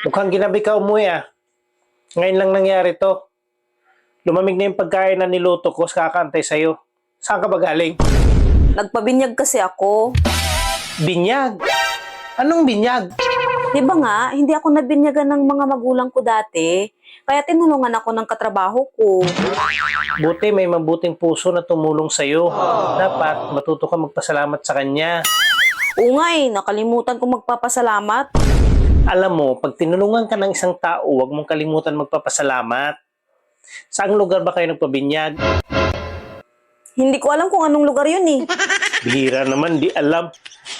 Mukhang ginabi ka umuwi Ngayon lang nangyari to. Lumamig na yung pagkain na niluto ko sa kakantay sa'yo. Saan ka ba galing? Nagpabinyag kasi ako. Binyag? Anong binyag? Di ba nga, hindi ako nabinyagan ng mga magulang ko dati. Kaya tinulungan ako ng katrabaho ko. Buti may mabuting puso na tumulong sa'yo. Dapat matuto ka magpasalamat sa kanya. Oo nga nakalimutan ko magpapasalamat. Alam mo, pag tinulungan ka ng isang tao, huwag mong kalimutan magpapasalamat. Saang lugar ba kayo nagpabinyag? Hindi ko alam kung anong lugar yun Bihira naman, di alam.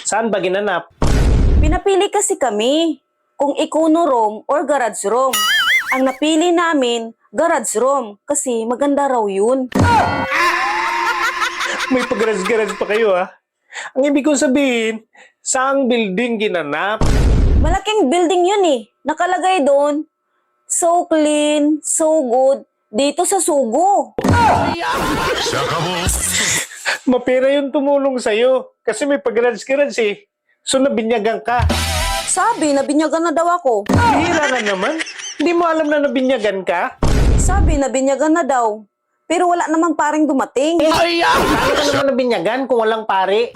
Saan ba ginanap? Pinapili kasi kami kung Ikuno room or garage room. Ang napili namin, garage room kasi maganda raw yun. May pag-garage-garage pa kayo Ang ibig kong sabihin, saang building ginanap? Malaking building yun Nakalagay doon, so clean, so good, dito sa Sugo. Mapera yung tumulong sa'yo. Kasi may pag-garage-garage So nabinyagan ka. Sabi, nabinyagan na daw ako. Bihira na naman. Hindi mo alam na nabinyagan ka? Sabi, nabinyagan na daw. Pero wala naman paring dumating. Paano ka naman nabinyagan kung walang pare?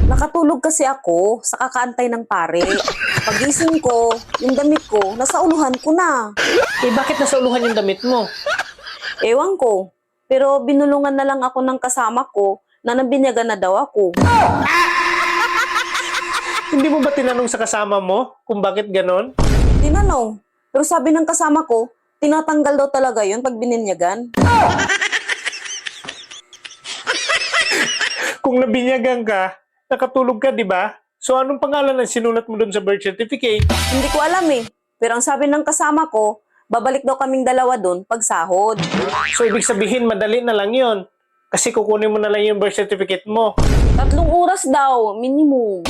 Nakatulog kasi ako sa kakaantay ng pare. Pagising ko, yung damit ko, nasa uluhan ko na. Bakit nasa uluhan yung damit mo? Ewan ko. Pero binulungan na lang ako ng kasama ko na nabinyagan na daw ako. Hindi mo ba tinanong sa kasama mo kung bakit ganon? Tinanong. Pero sabi ng kasama ko, tinatanggal daw talaga yun pag bininyagan. Kung nabinyagan ka, nakatulog ka, di ba? So anong pangalan ang sinulat mo dun sa birth certificate? Hindi ko alam Pero ang sabi ng kasama ko, babalik daw kaming dalawa dun pag sahod. So ibig sabihin, madali na lang yon. Kasi kukunin mo na lang yung birth certificate mo. 3 oras daw, minimum.